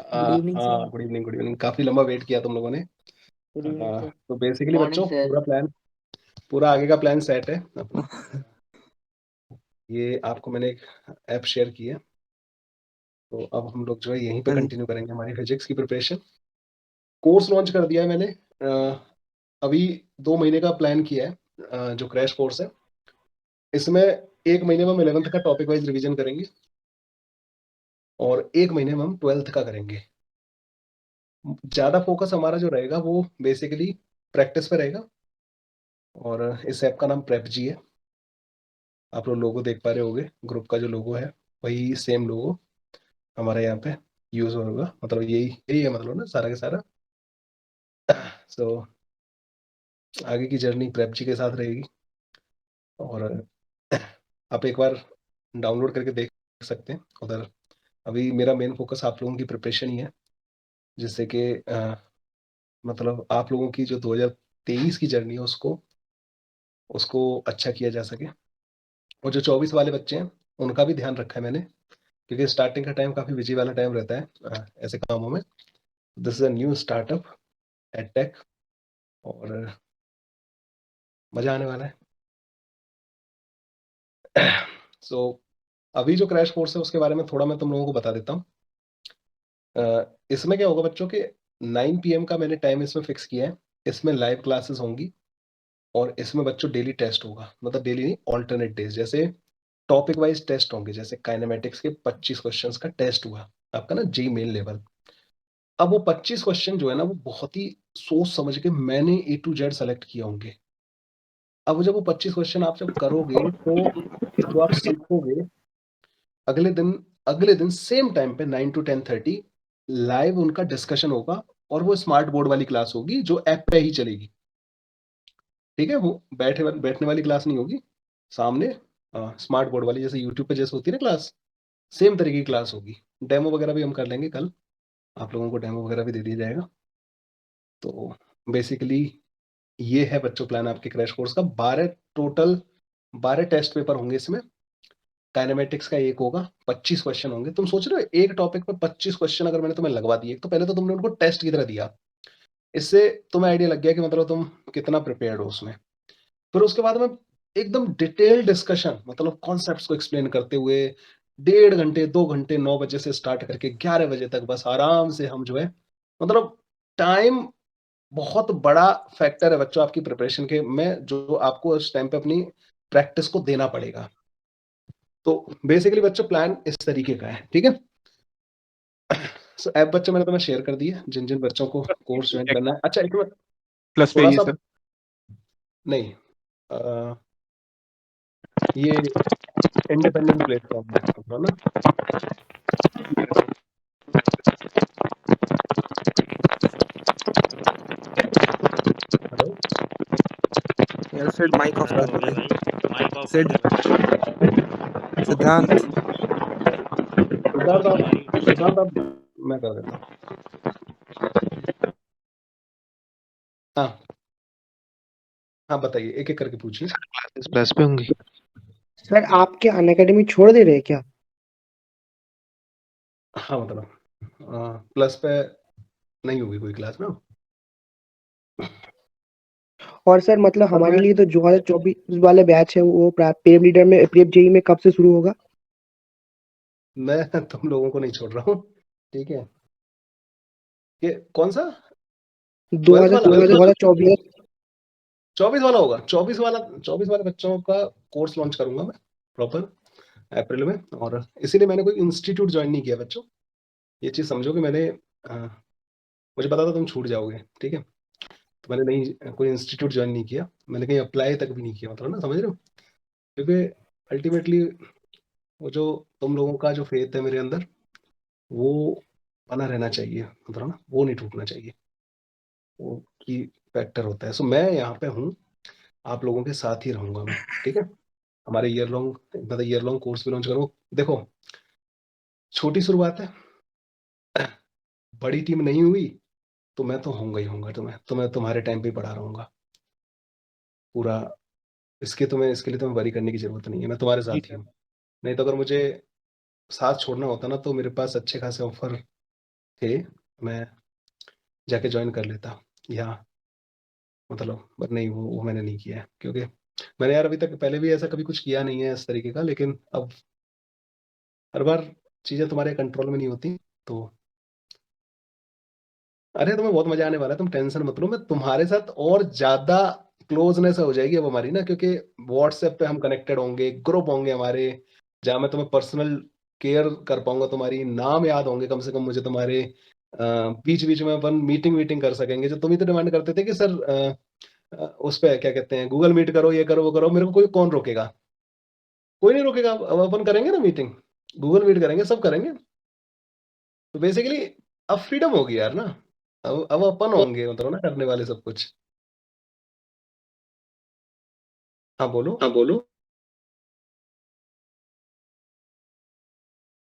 Good evening sir. हाँ, good evening, good evening. काफी लंबा वेट किया तुम लोगों ने। Good evening sir. तो बेसिकली मॉर्निंग बच्चों, सर। पूरा आगे का प्लान सेट है अपना। ये आपको मैंने एक ऐप शेयर की है। तो अब हम लोग जो है यहीं पे हाँ जी। कंटिन्यू करेंगे हमारी फिजिक्स की प्रिपरेशन। कोर्स लॉन्च कर दिया है मैंने। अभी 2 महीने का प्लान किया है। जो क्रैश कोर्स है, इसमें 1 महीने में हम 11th का टॉपिक वाइज रिवीजन करेंगे और 1 महीने में हम 12th का करेंगे। ज़्यादा फोकस हमारा जो रहेगा वो बेसिकली प्रैक्टिस पे रहेगा। और इस ऐप का नाम प्रेप जी है। आप लोग लोगो देख पा रहे होगे, ग्रुप का जो लोगो है वही सेम लोगो हमारे यहाँ पे यूज होगा। मतलब यही यही है, मतलब ना सारा का सारा। सो आगे की जर्नी प्रेप जी के साथ रहेगी। और आप एक बार डाउनलोड करके देख सकते हैं उधर। अभी मेरा मेन फोकस आप लोगों की प्रिपरेशन ही है, जिससे कि मतलब आप लोगों की जो 2023 की जर्नी है उसको उसको अच्छा किया जा सके। और जो 24 वाले बच्चे हैं उनका भी ध्यान रखा है मैंने, क्योंकि स्टार्टिंग का टाइम काफ़ी बिजी वाला टाइम रहता है ऐसे कामों में। This is a new startup at tech और मज़ा आने वाला है। सो अभी जो क्रैश कोर्स है उसके बारे में थोड़ा मैं तुम लोगों को बता देता हूँ। इसमें क्या होगा बच्चों के, 9 PM का मैंने टाइम इसमें फिक्स किया है। इसमें लाइव क्लासेस होंगी और इसमें बच्चों डेली टेस्ट होगा। मतलब डेली नहीं, ऑल्टरनेट डेज। जैसे टॉपिक वाइज टेस्ट होंगे, जैसे काइनेमेटिक्स के 25 क्वेश्चंस का टेस्ट हुआ आपका ना, जी मेन लेवल। अब वो 25 क्वेश्चन जो है ना, वो बहुत ही सोच समझ के मैंने A to Z सेलेक्ट किए होंगे। अब जब वो 25 क्वेश्चन आप जब करोगे तो जो आप सीखोगे, अगले दिन अगले दिन सेम टाइम पे 9 to 10:30 लाइव उनका डिस्कशन होगा। और वो स्मार्ट बोर्ड वाली क्लास होगी जो ऐप पे ही चलेगी। ठीक है, वो बैठने वाली क्लास नहीं होगी, सामने स्मार्ट बोर्ड वाली, जैसे यूट्यूब पे जैसे होती है ना क्लास, सेम तरीके की क्लास होगी। डेमो वगैरह भी हम कर लेंगे कल, आप लोगों को डेमो वगैरह भी दे दिया जाएगा। तो बेसिकली ये है बच्चों प्लान आपके क्रैश कोर्स का। 12 टेस्ट पेपर होंगे इसमें। काइनेमेटिक्स का एक होगा, 25 क्वेश्चन होंगे। तुम सोच रहे हो एक टॉपिक पे 25 क्वेश्चन अगर मैंने तुम्हें लगवा दिए, तो पहले तो तुमने उनको टेस्ट की तरह दिया, इससे तुम्हें आइडिया लग गया कि मतलब तुम कितना प्रिपेयर्ड हो उसमें। फिर उसके बाद में एकदम डिटेल डिस्कशन, मतलब कॉन्सेप्ट्स को एक्सप्लेन करते हुए 1.5 घंटे 2 घंटे, 9 बजे से स्टार्ट करके 11 बजे तक बस आराम से हम जो है, मतलब टाइम बहुत बड़ा फैक्टर है बच्चों आपकी प्रिपरेशन के में, जो आपको उस टाइम पे अपनी प्रैक्टिस को देना पड़ेगा। तो बेसिकली बच्चों प्लान इस तरीके का है, ठीक है। ऐप बच्चों मैंने तुम्हें शेयर कर दी है, जिन जिन बच्चों को कोर्स ज्वाइन करना है। अच्छा, एक मिनट, प्लस पे थोड़ा ये सा सर। नहीं, ये इंडिपेंडेंट प्लेटफॉर्म है अपना ना। हेलो, यार फिर माइक ऑफ क्या कर बोले दीजिए। भाई, माइक ऑफ कर सिद्ध दे। सिद्धांत। सिद्धार्थ आप, मैं कर देता हूँ। हाँ हाँ, बताइए, एक एक करके पूछिए। क्लासेस प्लस पे होंगी। सर आप क्या अनअकैडमी छोड़ दे रहे हैं क्या? हाँ मतलब प्लस पे नहीं होगी कोई क्लास ना। और सर मतलब और हमारे मैं लिए तो 2024 वाला बैच है वो प्रेप लीडर में प्रेप जेई में कब से शुरू होगा? मैं तुम लोगों को नहीं छोड़ रहा हूँ, ठीक है। ये कौन सा, 12th वाला? 2024। 24 वाला होगा। 24 वाले बच्चों का कोर्स लॉन्च करूंगा मैं प्रॉपर अप्रैल में। और इसीलिए मैंने कोई इंस्टीट्यूट ज्वाइन नहीं किया बच्चों। ये चीज़ समझो कि मैंने मुझे पता था तुम छूट जाओगे, ठीक है। तो मैंने नहीं, कोई इंस्टीट्यूट ज्वाइन नहीं किया, मैंने कहीं अप्लाई तक भी नहीं किया, मतलब ना, समझ रहे हो। क्योंकि अल्टीमेटली वो जो तुम लोगों का जो फेथ है मेरे अंदर, वो बना रहना चाहिए, मतलब ना, वो नहीं टूटना चाहिए। वो की फैक्टर होता है। सो मैं यहाँ पे हूँ, आप लोगों के साथ ही रहूंगा मैं, ठीक है। हमारे ईयर लॉन्ग कोर्स भी लॉन्च करूँ। देखो, छोटी शुरुआत है, बड़ी टीम नहीं हुई तो मैं तो होऊंगा ही होऊंगा। तुम्हें तुम्हारे टाइम पे ही पढ़ा रहूंगा पूरा। इसके लिए तुम्हें वरी करने की जरूरत नहीं है, मैं तुम्हारे जी साथ ही सर। हूँ। नहीं तो अगर मुझे साथ छोड़ना होता ना, तो मेरे पास अच्छे खासे ऑफर थे, मैं जाके जॉइन कर लेता, या मतलब बट नहीं, वो मैंने नहीं किया है, क्योंकि मैंने यार अभी तक पहले भी ऐसा कभी कुछ किया नहीं है इस तरीके का, लेकिन अब हर बार चीज़ें तुम्हारे कंट्रोल में नहीं होती, तो अरे तुम्हें बहुत मजा आने वाला है, तुम टेंशन मत लो, मैं तुम्हारे साथ और ज्यादा क्लोजनेस हो जाएगी अब हमारी ना, क्योंकि व्हाट्सएप पे हम कनेक्टेड होंगे, ग्रुप होंगे हमारे, जहाँ मैं तुम्हें पर्सनल केयर कर पाऊंगा, तुम्हारी नाम याद होंगे कम से कम मुझे तुम्हारे, बीच बीच में अपन मीटिंग वीटिंग कर सकेंगे, जो तुम ही तो डिमांड करते थे कि सर उस पे क्या कहते हैं, गूगल मीट करो, ये करो वो करो, मेरे को कोई कौन रोकेगा, कोई नहीं रोकेगा, अब अपन करेंगे ना मीटिंग, गूगल मीट करेंगे, सब करेंगे, तो बेसिकली अब फ्रीडम होगी यार ना, अब अपन होंगे मतलब ना करने वाले सब कुछ। हाँ बोलो। हाँ बोलो।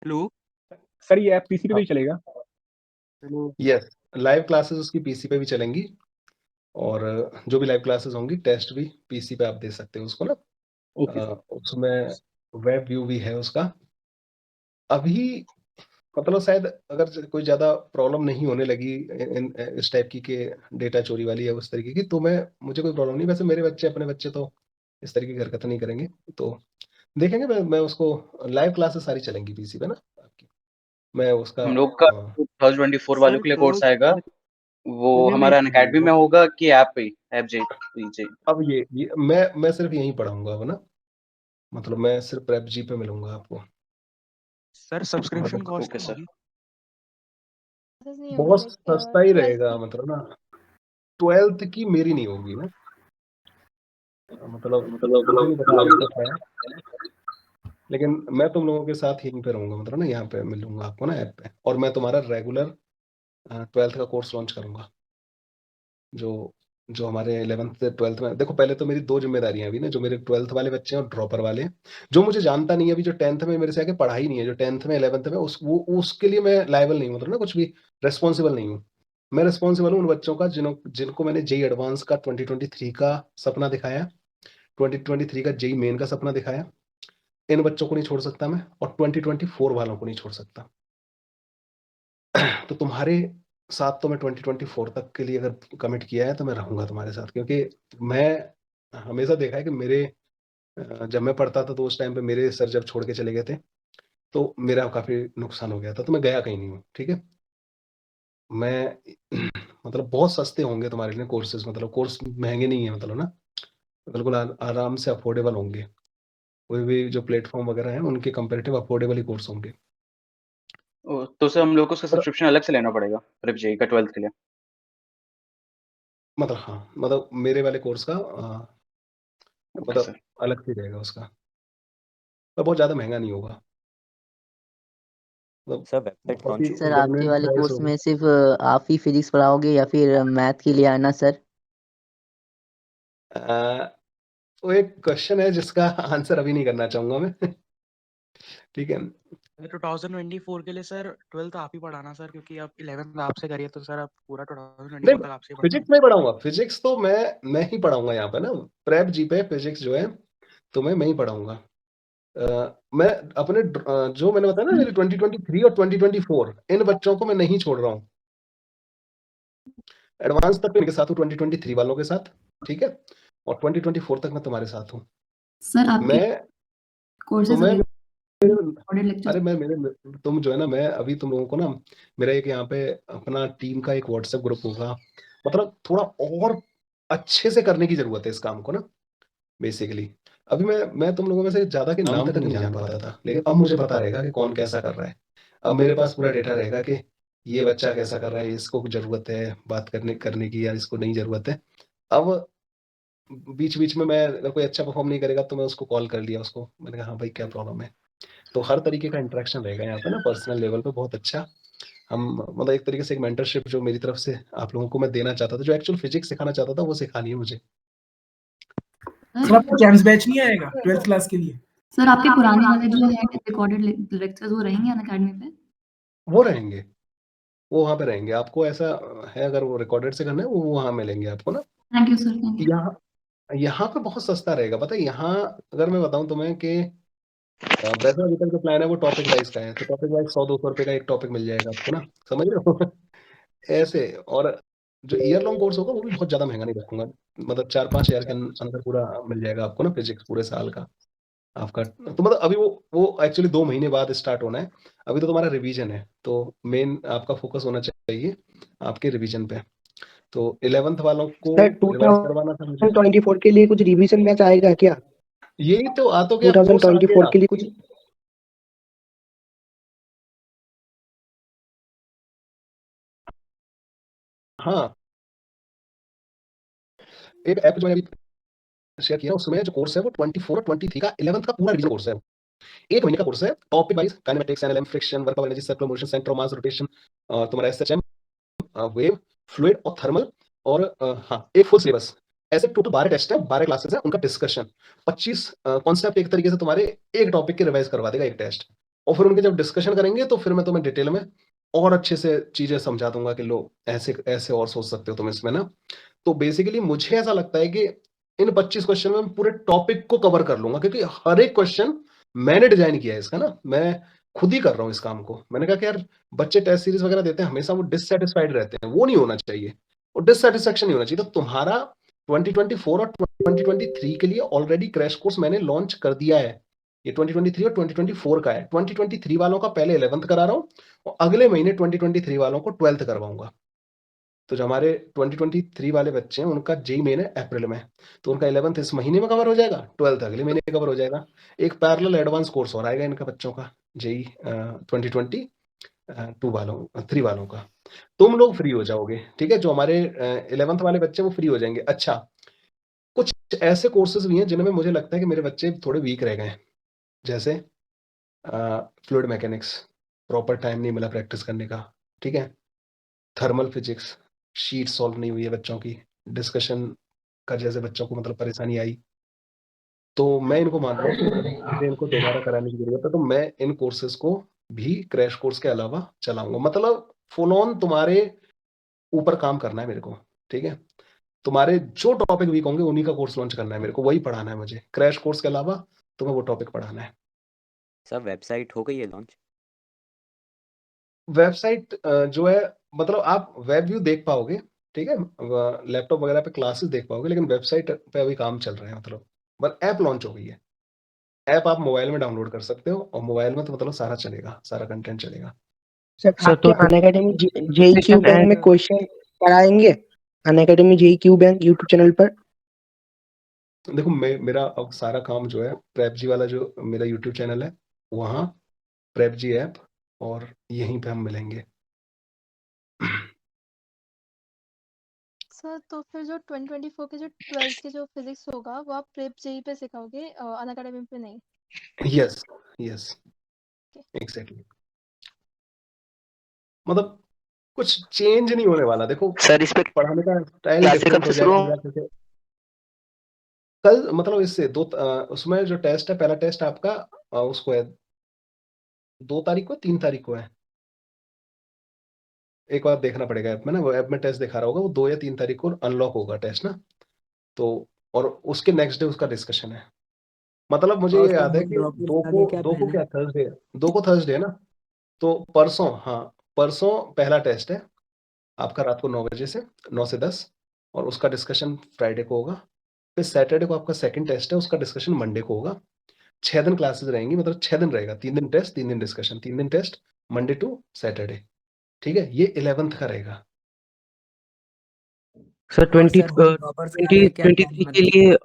हेलो सर, ये ऐप पीसी पे भी चलेगा? यस, लाइव क्लासेस उसकी पीसी पे भी चलेंगी, और जो भी लाइव क्लासेस होंगी, टेस्ट भी पीसी पे आप दे सकते हो उसको ना। ओके उसमें वेब व्यू भी है उसका अभी, मतलब शायद अगर कोई ज़्यादा प्रॉब्लम नहीं होने लगी इस टाइप की, के डेटा चोरी वाली या उस तरीके की, तो मुझे कोई प्रॉब्लम नहीं, वैसे मेरे बच्चे अपने बच्चे तो इस तरीके की हरकत नहीं करेंगे, तो देखेंगे, मैं उसको, लाइव क्लासेस सारी चलेंगी पीसी पे ना आपकी, मैं उसका हम लोग का 2024 वालों के लिए कोर्स आएगा, वो हमारा अनअकैडमी में होगा कि ऐप पे, ऐप जे? अब ये मैं सिर्फ यहीं पढ़ाऊंगा अब ना, मतलब मैं सिर्फ प्रेप जी पे मिलूंगा आपको। सर सब्सक्रिप्शन मतलब कॉस्ट ओके सर। बहुत सस्ता ही रहेगा, मतलब ना 12th की मेरी नहीं होगी ना, मतलब मुझे नहीं पता आगे क्या है, लेकिन मैं तुम लोगों के साथ यहीं पे रहूंगा, मतलब ना यहाँ पे मिलूंगा आपको ना ऐप पे, और मैं तुम्हारा रेगुलर 12th का कोर्स लॉन्च करूंगा, जो जो हमारे 11th 12th में, देखो पहले तो मेरी दो जिम्मेदारियां अभी ना, जो मेरे 12th वाले बच्चे हैं और ड्रॉपर वाले हैं, जो मुझे जानता नहीं है अभी, जो 10th में मेरे से आगे पढ़ाई नहीं है, जो 10th में 11th में, उसके लिए मैं लायबल नहीं हूँ, मतलब ना कुछ भी रेस्पॉन्सिबल नहीं हूँ, मैं रिस्पॉन्सिबल हूँ उन बच्चों का जिनको मैंने जेई एडवांस का 2023 का सपना दिखाया, 2023 का जेई मेन का सपना दिखाया, इन बच्चों को नहीं छोड़ सकता मैं, और 2024 वालों को नहीं छोड़ सकता। तो तुम्हारे साथ तो मैं 2024 तक के लिए अगर कमिट किया है, तो मैं रहूंगा तुम्हारे साथ, क्योंकि मैं हमेशा देखा है कि मेरे जब मैं पढ़ता था, तो उस टाइम पे मेरे सर जब छोड़ के चले गए थे, तो मेरा काफी नुकसान हो गया था, तो मैं गया कहीं नहीं हूँ, ठीक है। मैं मतलब बहुत सस्ते होंगे तुम्हारे लिए कोर्सेज, मतलब कोर्स महंगे नहीं है, मतलब ना बिल्कुल आराम से अफोर्डेबल होंगे, कोई भी जो प्लेटफॉर्म वगैरह है उनके कंपेरेटिव अफोर्डेबल ही कोर्स होंगे। तो सर हम लोग को उसका पर सब्सक्रिप्शन अलग से लेना पड़ेगा प्रेप जे का 12th के लिए? मतलब हाँ, मतलब मेरे वाले कोर्स का ओके मतलब सर। अलग से रहेगा उसका, पर बहुत ज़्यादा महंगा नहीं होगा, मतलब सर वेबसाइट बहुत लॉन्च ही हो सर आपके जेन्युइन वाले प्राइस कोर्स होगा। में सिर्फ आप ही फिजिक्स पढ़ाओगे या फिर मैथ के लिए आना सर? वो एक क्वेश्चन है जिसका आंसर अभी नहीं करना चाहूंगा मैं ठीक है। 2024 के लिए सर 12th आप ही पढ़ाना सर, क्योंकि आप 11th आपसे करिए, तो सर आप पूरा 2024 नहीं, तक आपसे ही फिजिक्स पढ़ाना। में पढ़ाऊंगा, फिजिक्स तो मैं ही पढ़ाऊंगा यहाँ पे ना, प्रेप जी पे फिजिक्स जो है, तो मैं ही पढ़ाऊंगा। मैं अपने जो मैंने बताया ना, मेरे 2023 और 2024 इन बच्चों को मैं नहीं छोड़ रहा हूँ, एडवांस तक इनके साथ हूँ, 2023 वालों के साथ, ठीक है, और 2024 तक मैं तुम्हारे साथ हूँ। सर आपके मैं कोर्सेज तुम्हें रिकॉर्डेड लेक्चर्स अरे मैं मेरे तुम जो है ना, मैं अभी तुम लोगों को ना, मेरा एक यहाँ पे अपना टीम का एक व्हाट्सएप ग्रुप होगा, मतलब थोड़ा और अच्छे से करने की जरूरत है इस काम को ना, बेसिकली अभी मैं तुम लोगों में से ज्यादा के नाम तक नहीं जान पाता था, लेकिन अब मुझे पता रहेगा कि कौन कैसा कर रहा है, अब मेरे पास पूरा डेटा रहेगा कि ये बच्चा कैसा कर रहा है, इसको जरूरत है बात करने की, या इसको नहीं जरूरत है। अब बीच बीच में मैं, अगर कोई अच्छा परफॉर्म नहीं करेगा, तो मैं उसको कॉल कर लिया, उसको मैंने कहा हाँ भाई क्या प्रॉब्लम है, तो हर तरीके का इंटरेक्शन रहेगा यहाँ पे ना, पर्सनल लेवल पे बहुत अच्छा। हम मतलब एक तरीके से एक मेंटरशिप जो मेरी तरफ से आप लोगों को मैं देना चाहता था, जो एक्चुअल फिजिक्स सिखाना चाहता था, वो सिखानी है मुझे। सर आपका जेम्स बैच नहीं आएगा 12th क्लास के लिए? सर आपके पुराने वाले जो है रिकॉर्डेड लेक्चर्स वो रहेंगे अनअकैडमी पे? वो रहेंगे, वो वहाँ पे रहेंगे, आपको ऐसा है अगर वो रिकॉर्डेड से करना है, वो वहाँ मिलेंगे आपको ना। Thank you sir, thank you. यहाँ यहाँ पे बहुत सस्ता रहेगा, पता है, यहाँ अगर मैं बताऊं तुम्हें कि वैसे अभी तक जो प्लान है वो टॉपिक वाइज का है, तो टॉपिक वाइज 100-200 रुपए का एक टॉपिक मिल जाएगा आपको ना, समझ रहे हो? ऐसे। और जो ईयर लॉन्ग कोर्स होगा वो भी बहुत ज्यादा महंगा नहीं रखूंगा, मतलब 4-5 हज़ार के अंदर पूरा मिल जाएगा आपको ना, फिजिक्स पूरे साल का आपका। तो मतलब अभी वो एक्चुअली 2 महीने बाद स्टार्ट होना है। अभी तो तुम्हारा रिवीजन है, तो मेन आपका फोकस होना चाहिए आपके रिवीजन पे। तो 11th वालों को सर रिवाइज करवाना था मुझे। 2024 के लिए कुछ रिवीजन बैच आएगा क्या? यही तो आ तो गया, कोर्स आ 2024 गया। के लिए कुछ हाँ, एक ऐप जो मैंने अभी शेयर किया उसमें जो कोर्स है वो 24 और 23 का 11th का पूरा रिवीजन कोर्स है। 1 महीने का कोर्स है, topic wise kinematics, NLM, friction, work of energy, circular motion, centre of mass rotation, तुम्हारा एसएचएम, वेव, फ्लूइड और थर्मल, और हाँ, एक फुल सिलेबस। ऐसे टोटल 12 टेस्ट है, 12 क्लासेस है, उनका डिस्कशन 25 कॉन्सेप्ट एक तरीके से तुम्हारे एक टॉपिक के रिवाइज करवा देगा एक टेस्ट। और फिर उनके जब डिस्कशन करेंगे तो फिर मैं तुम्हें डिटेल में और अच्छे से चीजें समझा दूंगा कि लो ऐसे ऐसे और सोच सकते हो तुम इसमें ना। तो बेसिकली मुझे ऐसा लगता है कि इन 25 क्वेश्चन में मैं पूरे टॉपिक को कवर कर लूंगा, क्योंकि हर एक क्वेश्चन मैंने डिजाइन किया है इसका ना, मैं खुद ही कर रहा हूँ इस काम को। मैंने कहा कि यार बच्चे टेस्ट सीरीज वगैरह देते हैं, हमेशा वो डिससेटिस्फाइड रहते हैं, वो नहीं होना चाहिए, वो डिससेटिस्फेक्शन नहीं होना चाहिए। तो तुम्हारा 2024 और 2023 के लिए ऑलरेडी क्रैश कोर्स मैंने लॉन्च कर दिया है। ये 2023 और 2024 का है। 2023 वालों का पहले 11th करा रहा हूँ और अगले महीने 2023 वालों को 12th करवाऊंगा। तो जो हमारे 2023 वाले बच्चे हैं उनका जेई मेन है अप्रैल में, तो उनका 11th इस महीने में कवर हो जाएगा, 12th अगले महीने कवर हो जाएगा। एक पैरेलल एडवांस कोर्स और आएगा इनका बच्चों का जेई 2022 वालों 3 वालों का। तुम लोग फ्री हो जाओगे, ठीक है? जो हमारे 11th वाले बच्चे वो फ्री हो जाएंगे। अच्छा, कुछ ऐसे कोर्सेज भी हैं जिनमें मुझे लगता है कि मेरे बच्चे थोड़े वीक रह गए हैं, जैसे फ्लूइड मैकेनिक्स, प्रॉपर टाइम नहीं मिला प्रैक्टिस करने का, ठीक है? थर्मल फिजिक्स, शीट सॉल्व नहीं हुई है बच्चों की, डिस्कशन का जैसे बच्चों को मतलब परेशानी आई, तो मैं इनको मान रहा हूँ कि मुझे इनको दोबारा कराने की जरूरत है। तो मैं इन कोर्सेज को भी क्रैश कोर्स के अलावा चलाऊंगा, मतलब फुल ऑन तुम्हारे ऊपर काम करना है मेरे को, ठीक है? तुम्हारे जो टॉपिक वीक होंगे उन्हीं का कोर्स लॉन्च करना है मेरे को, वही पढ़ाना है मुझे। क्रैश कोर्स के अलावा तुम्हें वो टॉपिक पढ़ाना है। सर वेबसाइट हो गई है लॉन्च? वेबसाइट जो है, मतलब आप वेब व्यू देख पाओगे, ठीक है? लैपटॉप वगैरह पे क्लासेस देख पाओगे, लेकिन वेबसाइट पे अभी काम चल रहे हैं, मतलब बस ऐप लॉन्च हो गई है। ऐप आप मोबाइल में डाउनलोड कर सकते हो और मोबाइल में तो मतलब सारा चलेगा, सारा कंटेंट चलेगा। सर आपके अनअकैडमी जेई क्यू बैंक में क्वेश्चन कराएंगे? Unacademy JEE Q bank YouTube channel पर। देखो मेरा अब सारा काम जो है प्रेप जी वाला, जो मेरा यूट्यूब चैनल है वहाँ प्रेप जी ऐप, और यहीं पे हम मिलेंगे। सर तो फिर जो 2024 के जो 12th के जो फिजिक्स होगा वो आप प्रेप जेई पे सिखाओगे, अनअकैडमी पे नहीं? यस यस एग्जैक्टली, मतलब कुछ चेंज नहीं होने वाला। देखो सर इस पे पढ़ाने का स्टाइल क्लासेस डिफरेंट कब हो से शुरू जाएगा जैसे कल, मतलब इससे उसमें जो टेस्ट है, पहला टेस्ट आपका उसको है 2 तारीख को, 3 तारीख को है। एक बार देखना पड़ेगा ऐप में ना, वो ऐप में टेस्ट दिखा रहा होगा, वो 2 या 3 तारीख को अनलॉक होगा टेस्ट ना। तो और उसके नेक्स्ट डे उसका डिस्कशन है। मतलब मुझे ये याद है कि 2 को क्या थर्सडे है, 2 को थर्सडे है ना, तो परसों, हाँ परसों पहला टेस्ट है आपका रात को 9 बजे से 9 से 10, और उसका डिस्कशन फ्राइडे को होगा। फिर सैटरडे को आपका सेकंड टेस्ट है, उसका डिस्कशन मंडे को होगा। 6 दिन क्लासेस रहेंगी, मतलब 6 दिन रहेगा, 3 दिन टेस्ट 3 दिन डिस्कशन, 3 दिन टेस्ट, मंडे टू सैटरडे, ठीक है? ये 11th का रहेगा। सर 2023 के लिए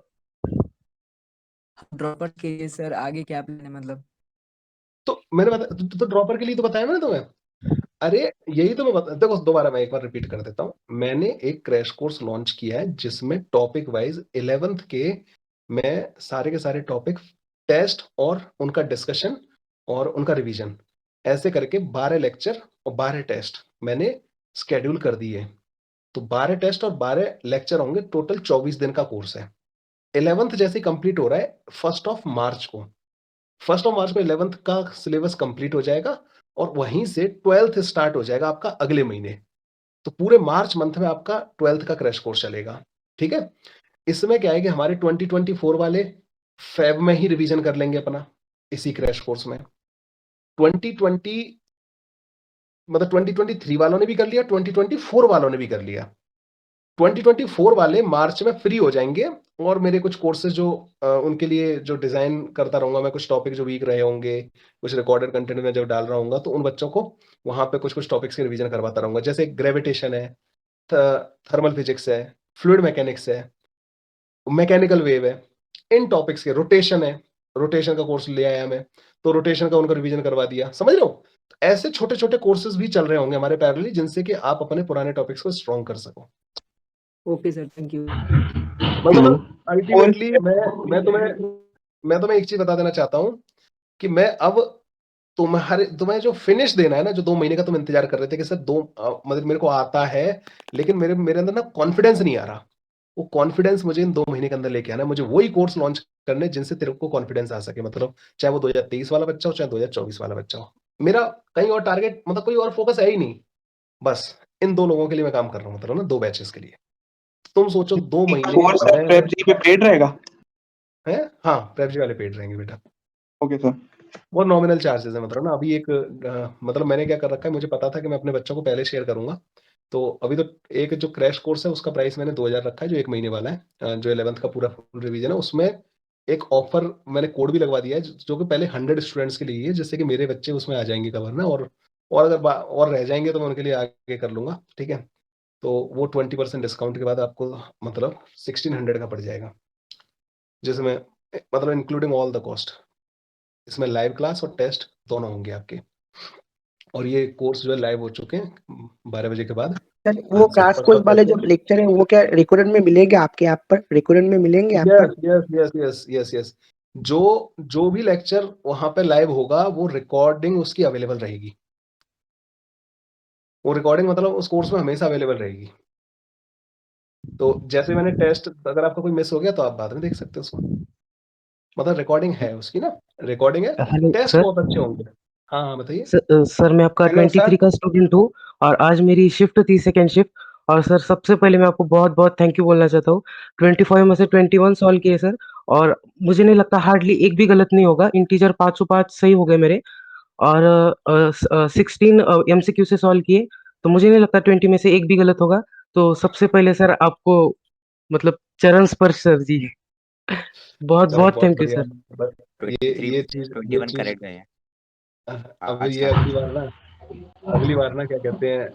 ड्रॉपर के लिए सर आगे क्या प्लान है मतलब? तो मैंने तो ड्रॉपर के लिए तो बताया मैंने तुम्हें। अरे यही तो मैं देखो दोबारा मैं एक बार रिपीट कर देता हूँ। मैंने एक क्रैश कोर्स लॉन्च किया है जिसमें टॉपिक वाइज 11th के मैं सारे के सारे टॉपिक, टेस्ट और उनका डिस्कशन और उनका रिवीजन, ऐसे करके 12 लेक्चर और 12 टेस्ट मैंने स्केड्यूल कर दिए। तो 12 टेस्ट और 12 लेक्चर होंगे, टोटल 24 दिन का कोर्स है। 11th जैसे कंप्लीट हो रहा है 1 मार्च को, 1 मार्च को 11th का सिलेबस कंप्लीट हो जाएगा और वहीं से 12th स्टार्ट हो जाएगा आपका अगले महीने। तो पूरे मार्च मंथ में आपका 12th का क्रैश कोर्स चलेगा, ठीक है? इसमें क्या है कि हमारे 2024 वाले फेब में ही रिवीजन कर लेंगे अपना, इसी क्रैश कोर्स में 2020 मतलब 2023 वालों ने भी कर लिया, 2024 वालों ने भी कर लिया। 2024 वाले मार्च में फ्री हो जाएंगे और मेरे कुछ कोर्सेज जो उनके लिए जो डिजाइन करता रहूंगा मैं, कुछ टॉपिक जो वीक रहे होंगे, कुछ रिकॉर्डेड कंटेंट में जब डाल रहा हूँ तो उन बच्चों को वहां पे कुछ टॉपिक्स की रिवीजन करवाता रहूंगा, जैसे ग्रेविटेशन है, थर्मल फिजिक्स है, फ्लूइड मैकेनिक्स है, मैकेनिकल वेव है, इन टॉपिक्स के रोटेशन है, रोटेशन का कोर्स ले आया मैं, तो रोटेशन का उनका रिवीजन करवा दिया, समझ रहे हो? ऐसे छोटे छोटे कोर्सेज भी चल रहे होंगे हमारे पैरेलली, जिनसे कि आप अपने पुराने टॉपिक्स को स्ट्रॉन्ग कर सको। Okay sir, thank you. मतलब अल्टीमेटली मैं तुम्हें एक चीज बता देना चाहता हूँ कि मैं अब तुम्हें जो फिनिश देना है ना, जो 2 महीने का तुम इंतजार कर रहे थे कि सर मतलब मेरे को आता है, लेकिन मेरे अंदर ना कॉन्फिडेंस नहीं आ रहा, वो कॉन्फिडेंस मुझे इन 2 महीने के अंदर लेके आना है। मुझे वही कोर्स लॉन्च करने जिनसे तेरे को कॉन्फिडेंस आ सके, मतलब चाहे वो 2023 वाला बच्चा हो, चाहे 2024 वाला बच्चा हो। मेरा कहीं और टारगेट मतलब कोई और फोकस है ही नहीं, बस इन 2 लोगों के लिए मैं काम कर रहा हूँ, मतलब ना 2 बैचेस के लिए। तुम सोचो 2 महीने प्रेप जी पे पेड रहेगा है? हाँ, प्रेप जी वाले पेड रहेंगे बेटा। Okay sir. वो नॉमिनल चार्जेस है, मतलब ना अभी एक मतलब मैंने क्या कर रखा है, मुझे पता था कि मैं अपने बच्चों को पहले शेयर करूंगा, तो अभी तो एक जो क्रैश कोर्स है उसका प्राइस मैंने 2000 रखा है, जो 1 महीने वाला है, जो 11th का पूरा फुल रिवीजन है, उसमें एक ऑफर मैंने कोड भी लगवा दिया है, जो कि पहले 100 स्टूडेंट्स के लिए है, जिससे कि मेरे बच्चे उसमें आ जाएंगे कवर ना, और अगर और रह जाएंगे तो मैं उनके लिए आगे कर लूंगा, ठीक है? तो वो 20% डिस्काउंट के बाद आपको मतलब 1600 का पड़ जाएगा, जिसमें मतलब इंक्लूडिंग ऑल द कॉस्ट। इसमें लाइव क्लास और टेस्ट दोनों होंगे आपके, और ये कोर्स जो है लाइव हो चुके हैं 12 बजे के बाद। सर वो क्रैश कोर्स वाले जो लेक्चर है वो क्या रिकॉर्डेड में मिलेंगे आपके ऐप पर? रिकॉर्डेड में मिलेंगे ऐप पर? यस। जो भी लेक्चर वहां पे लाइव होगा वो रिकॉर्डिंग उसकी अवेलेबल रहेगी, वो रिकॉर्डिंग मतलब उस कोर्स में हमेशा अवेलेबल रहेगी। तो जैसे मैंने टेस्ट, अगर आपका कोई मिस हो गया तो आप बाद में देख सकते हो उसको, मतलब रिकॉर्डिंग है उसकी ना, रिकॉर्डिंग है, हेलो टेस्ट सर। बहुत अच्छे होंगे। हाँ बताइए सर मैं आपका हेलो 23 का स्टूडेंट हूँ और आज मेरी शिफ्ट थी, सेकंड शिफ्ट। और सर सबसे पहले मैं आपको बहुत बहुत थैंक यू बोलना चाहता हूँ। 25 में से 21 सॉल्व किए सर, और मुझे नहीं लगता हार्डली एक भी गलत नहीं होगा। इंटीजर 505 सही हो गए मेरे, और 16 MCQ से सॉल्व किए, तो मुझे नहीं लगता 20 में से एक भी गलत होगा। तो सबसे पहले सर आपको मतलब चरण स्पर्श सर जी, बहुत चलो बहुत बहुत थैंक यू बढ़िया। सर। ये चीज 21 करेक्ट गए हैं। अब आज ये का अगली बार ना क्या कहते हैं,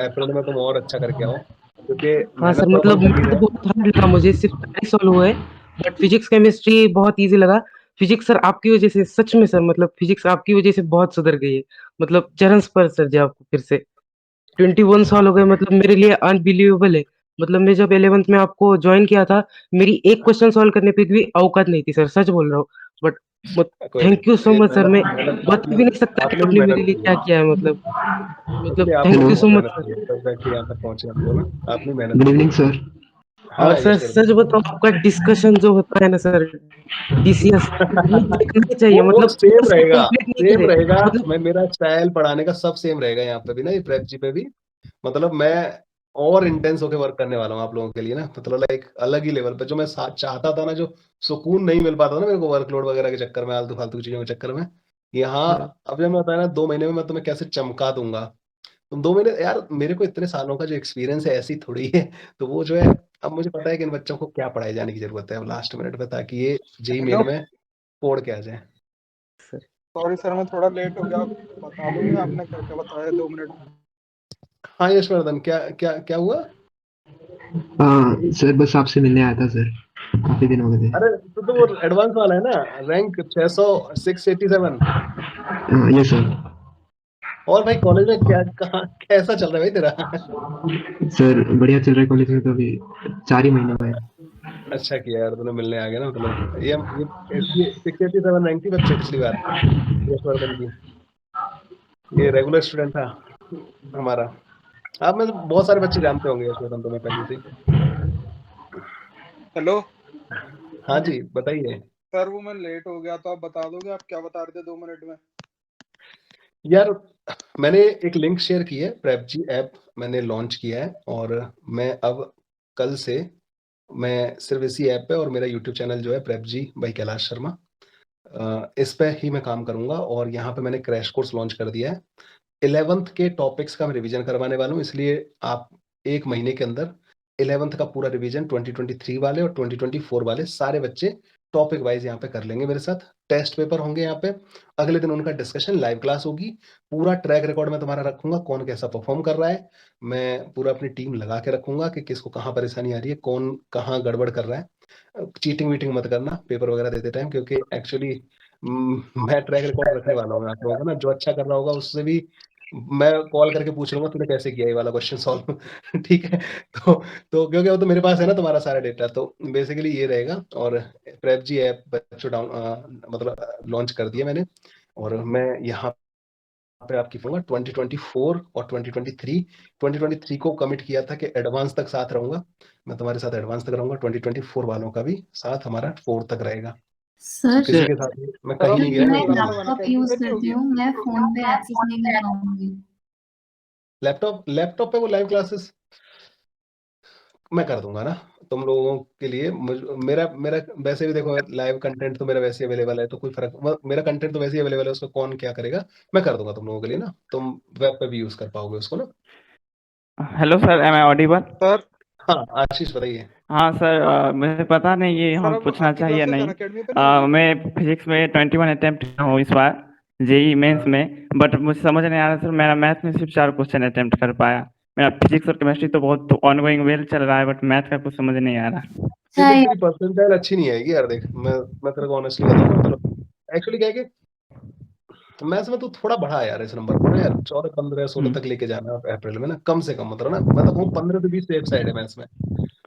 अप्रैल में तुम और अच्छा करके आओ, क्योंकि हाँ सर, मेहनत तो मतलब अपन कर ही मैथ रहे हैं। बहुत हार्ड लगा मुझे, सिर्फ 40 सॉल्व हुए, बट फिजिक्स केमिस्ट्री बहुत इजी लगा। फिजिक्स सर आपकी वजह से, सच में सर, मतलब फिजिक्स आपकी वजह से बहुत सुधर गई है। मतलब चरण स्पर्श सर जी आपको फिर से 21 साल हो गए, मतलब मेरे लिए अनबिलीवेबल है। मतलब मैं जब 11th में आपको ज्वाइन किया था, मेरी एक क्वेश्चन सॉल्व करने पे भी औकात नहीं थी सर, सच बोल रहा हूँ। बट कोई थैंक यू सो नहीं, मच सर, मैं मेहनत बता भी नहीं सकता कि आपने भी आपने मेरे मेहनत लिए की क्या है, किया है। मतलब इसलिए आपने थैंक भी यू बहुत सो मच मेहनत सर। की है, तब जाके यहाँ तक पहुंचे आप लोग ना, आपने मेहनत गुड की इवनिंग है। सर। हाँ और सर यश सच बताओ, आपका डिस्कशन जो होता है ना सर, DCS, वो देखना ही चाहिए। वो मतलब सेम कोर्स रहेगा, कंप्लीट नहीं सेम करे, रहेगा। मतलब मैं मेरा स्टाइल पढ़ाने का सब सेम रहेगा यहाँ पे भी ना, ये प्रेप जी पे भी, मतलब मैं और इंटेंस होकर वर्क करने वाला हूँ आप लोगों के लिए ना, मतलब लाइक अलग ही लेवल पे, जो मैं चाहता था ना, जो सुकून नहीं मिल पाता था ना मेरे को वर्कलोड वगैरह के चक्कर में, आलतू फालतू चीजों के चक्कर में, यहाँ अब जब मैं बताया ना 2 महीने में मैं तुम्हें कैसे चमका दूंगा। तुम 2 महीने यार, मेरे को इतने सालों का जो एक्सपीरियंस है ऐसी थोड़ी है, तो वो जो है, अब मुझे पता है कि इन बच्चों को क्या पढ़ाए जाने की जरूरत है अब लास्ट मिनट पे, ताकि ये जेई मेन में फोड़ के आ जाए। सॉरी सर, मैं थोड़ा लेट हो गया, आप बता दोगे आपने क्या क्या बताया 2 मिनट में? हाँ यशवर्धन, क्या क्या क्या हुआ? सर बस आपसे मिलने आया था सर, काफी दिन हो गए थे। अरे तो वो एडवांस वाला है ना, रैंक 600 687। ये सर। और भाई कॉलेज में क्या कहाँ कैसा चल रहा है भाई तेरा? सर बढ़िया चल रहा है कॉलेज में, तो अभी 4 ही महीने हुए हैं। अच्छा किया यार, तूने मिलने आ गया ना, मतलब ये 687 रैंक थी बच्चे पिछली बार यशवर्धन की, ये रेगुलर स्टूडेंट था हमारा। आप में से बहुत सारे बच्चे जानते होंगे यशवर्धन, तुम्हें पहले से। हेलो हाँ जी बताइए। सर, वो मैं लेट हो गया, तो आप बता दोगे आप क्या बता रहे थे 2 मिनट में? यार मैंने एक लिंक शेयर की है, प्रेप जी ऐप मैंने लॉन्च किया है, और मैं अब कल से मैं सिर्फ इसी ऐप पे, और मेरा यूट्यूब चैनल जो है prep G by Kailash Sharma, इस पे ही मैं काम करूँगा और यहाँ पे मैंने क्रैश कोर्स लॉन्च कर दिया है। 11th के टॉपिक्स का मैं रिवीजन करवाने वाला हूँ, इसलिए आप 1 महीने के अंदर 11th का पूरा रिवीजन 2023 वाले और 2024 वाले सारे बच्चे टॉपिक वाइज़ यहाँ पे कर लेंगे मेरे साथ। टेस्ट पेपर होंगे यहाँ पे, अगले दिन उनका डिस्कशन, लाइव क्लास होगी। पूरा ट्रैक रिकॉर्ड मैं तुम्हारा रखूँगा, कौन कैसा परफॉर्म कर रहा है। मैं पूरा अपनी टीम लगा के रखूँगा कि किसको कहाँ परेशानी आ रही है, कौन कहाँ गड़बड़ कर रहा है। चीटिंग-वीटिंग मत करना पेपर वगैरह देते टाइम, क्योंकि एक्चुअली मैं ट्रैक रिकॉर्ड रखने वाला हूँ आप लोगों का ना, जो अच्छा कर रहा होगा उससे भी मैं कॉल करके पूछ लूँगा तूने कैसे किया ये वाला क्वेश्चन सॉल्व ठीक है? तो क्योंकि वो तो मेरे पास है ना तुम्हारा सारा डेटा, तो बेसिकली ये रहेगा। और प्रेप जी ऐप बच्चों मतलब लॉन्च कर दिया मैंने, और मैं यहाँ पे आपकी 2024 और 2023 को कमिट किया था कि एडवांस तक साथ रहूँगा। मैं तुम्हारे साथ एडवांस तक रहूँगा, 2024 वालों का भी साथ हमारा 4 तक रहेगा। सर किसी के साथ मैं कहीं नहीं गया। मैं लैपटॉप यूज करती हूँ, मैं फोन पे एक्सेस नहीं कर पाऊंगी। लैपटॉप पे वो लाइव क्लासेस मैं कर दूंगा ना तुम लोगों के लिए। मेरा मेरा वैसे भी देखो, लाइव कंटेंट तो मेरा वैसे ही अवेलेबल है, तो कोई फर्क, मेरा कंटेंट तो वैसे ही अवेलेबल है, उसको कौन क्या करेगा मैं कर दूंगा तुम लोगों के लिए ना। तुम वेब पे भी यूज कर पाओगे उसको ना। Hello sir, am I audible? Sir हाँ आशीष बताइए। हाँ सर, मुझे पता नहीं ये सर हम अब पूछना आपकी चाहिए या तरफ से नहीं। अनअकैडमी पे नहीं होगी? मैं फिजिक्स में 21 अटेम्प्ट हूँ इस बार जेई मेंस में, बट मुझे समझ नहीं आ रहा सर, मेरा मैथ में सिर्फ 4 क्वेश्चन अटेम्प्ट कर पाया। मेरा फिजिक्स और केमिस्ट्री तो बहुत ऑनगोइंग वेल चल रहा है, बट मैथ का कुछ समझ नहीं आ रहा। तेरी परसेंटाइल अच्छी नहीं आएगी यार। देख मैं तेरे को ऑनेस्टली बताऊं ना, मतलब एक्चुअली क्या है कि मैथ्स में तू थोड़ा बढ़ा यार इस नंबर को ना यार, 14 15 16 तक लेके जाना अप्रैल में ना, कम से कम मतलब ना, मैं तो कहूँ 15 से 20 सेफ साइड है मैथ्स में।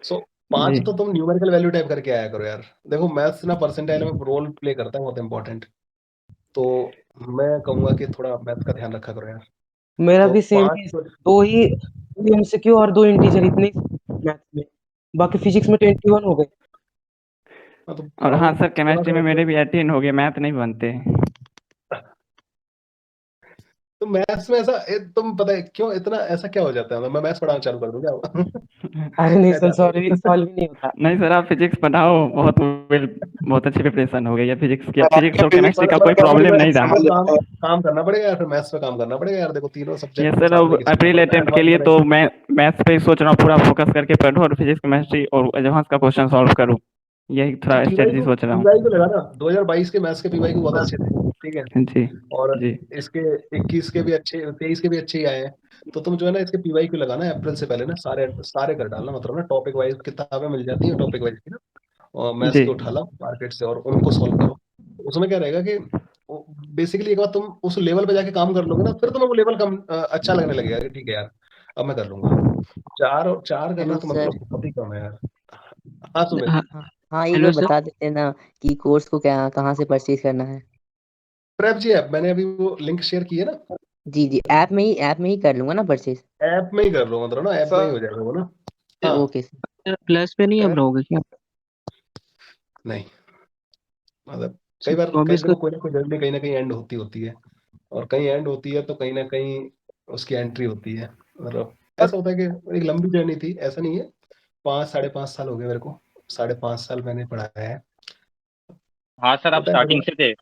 सो 5 तो तुम न्यूमेरिकल वैल्यू टाइप करके आया करो यार। देखो मैथ्स ना परसेंटाइल में रोल प्ले करता है बहुत इंपॉर्टेंट, तो मैं कहूंगा कि थोड़ा मैथ्स का ध्यान रखा करो यार। मेरा तो भी सेम 5 है, 2 ही एमसीक्यू और 2 इंटीजर इतने मैथ्स में, बाकी फिजिक्स में 21 हो गए। और हाँ सर, केमिस्ट्री में मेरे भी 18 हो गए, मैथ नहीं बनते। तो मैथ्स में ऐसा तुम पता है क्यों इतना ऐसा क्या हो जाता है? मैं मैथ्स पढ़ाना चालू कर दूं क्या? अरे नहीं सर, सॉल्व ही नहीं होता। नहीं सर, आप फिजिक्स पढ़ाओ, बहुत अच्छी प्रिपरेशन हो गई है फिजिक्स की। फिजिक्स और केमिस्ट्री का कोई प्रॉब्लम नहीं रहा। काम करना पड़ेगा यार, फिर मैथ्स पे काम करना पड़ेगा यार। देखो तीनों सब्जेक्ट ये सर, अब अप्रैल अटेम्प्ट के लिए तो मैं मैथ्स पे सोच रहा हूँ पूरा फोकस करके पढ़ूं, और फिजिक्स केमिस्ट्री और एडवांस का क्वेश्चन सॉल्व करूं, यही थोड़ा स्ट्रेटजी सोच रहा हूँ। पीवाई को लगा ना, 2022 के मैथ्स के पीवाई को बहुत अच्छे थे, ठीक है जी। और जी। इसके 21 के भी अच्छे, 23 के भी अच्छे ही आए हैं। तो तुम जो है ना इसके पीवाई को लगाना अप्रैल से पहले ना, सारे कर डालना, मतलब ना टॉपिक वाइज किताबें मिल जाती है टॉपिक वाइज की ना, और मैथ्स के उठा लो मार्केट से और उनको सॉल्व करो। उसमें क्या रहेगा कि बेसिकली एक बार तुम उस लेवल पे जाके काम कर लोगे ना, फिर तुम्हें वो लेवल कम अच्छा लगने लगेगा कि ठीक है यार अब मैं कर लूंगा। 4 करना तो मतलब बहुत ही कम है यार। हाँ सुमित। हाँ एक बार बता देते ना कि कोर्स को क्या कहाँ से परचेज करना है? प्रेप जी ऐप मैंने अभी वो लिंक शेयर की है ना। जी जी, ऐप में ही कर लूंगा ना परचेज। ऐप में ही कर लो, मतलब ना ऐप में ही हो जाएगा वो ना। हाँ ओके सर। प्लस पे नहीं अब रहोगे क्या? नहीं, मतलब कई बार देखो कोई ना कोई जर्नी कहीं ना कहीं एंड होती है, और कहीं एंड होती है तो कहीं ना कहीं उसकी एंट्री होती है। मतलब ऐसा होता है कि एक लंबी जर्नी थी, ऐसा नहीं है। 5 साढ़े 5 साल हो गए मेरे को, 5.5 साल मैंने पढ़ाया है। हाँ सर, आप स्टार्टिंग से थे।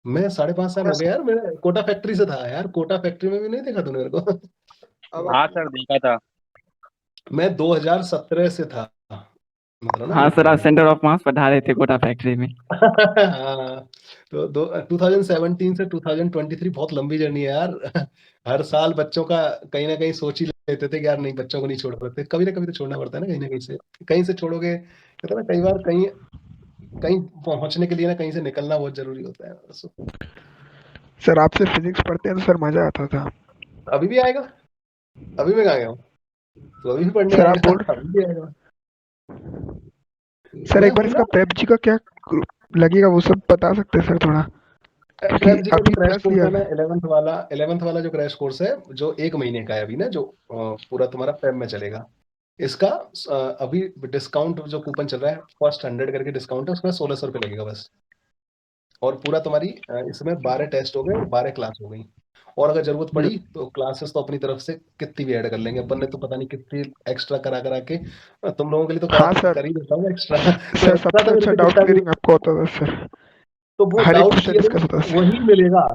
मैं 5.5 साल हो गए यार, मैं कोटा फैक्ट्री से था यार। कोटा फैक्ट्री में भी नहीं देखा तूने मेरे को? हाँ सर, देखा था। मैं 2017 से था, मतलब ना। हाँ सर, आप सेंटर ऑफ मास पढ़ा रहे थे कोटा फैक्ट्री में। हाँ, तो 2017 से 2023 बहुत लंबी जर्नी है यार। हर साल बच्चों का कहीं ना कहीं सोच ही लेते थे कि यार नहीं, बच्चों को नहीं छोड़ सकते, कभी ना कभी तो छोड़ना पड़ता है ना, कहीं से छोड़ोगे, कहते हैं ना कई बार कहीं पहुंचने के लिए ना कहीं से निकलना बहुत जरूरी होता है। सर आपसे फिजिक्स पढ़ते हैं तो सर मजा आता था। अभी भी आएगा, अभी मैं कहाँ गया हूँ, तो अभी भी पढ़ने सर आप आएगा, बोल अभी भी आएगा। सर एक बार इसका प्रेप जी का क्या लगेगा वो सब बता सकते हैं सर थोड़ा? प्रेप जी का जो अभी क्रैश प्लस कोर्स लिया है ना, 11th वाला जो क्रैश कोर्स है, जो 1 महीने का है अभी ना, जो पूरा तुम्हारा फेब में चलेगा, इसका अभी डिस्काउंट जो कूपन चल रहा है, फर्स्ट 100 करके डिस्काउंट है, उसमें 1600 रुपये लगेगा बस। और पूरा तुम्हारी इसमें 12 टेस्ट हो गए और 12 क्लास हो गई, और अगर जरूरत पड़ी तो क्लासेस तो अपनी तरफ से कितनी भी ऐड कर लेंगे अपन ने, तो पता नहीं कितनी एक्स्ट्रा करा के तुम लोगों के लिए तो हाँ सर, कर ही देता हूँ एक्स्ट्रा। सर सबसे अच्छा डाउट क्लियरिंग आपको होता था सर। तो वो हर एक डाउट क्वेश्चन क्लियर डिस्कस होता है। वही मिलेगा।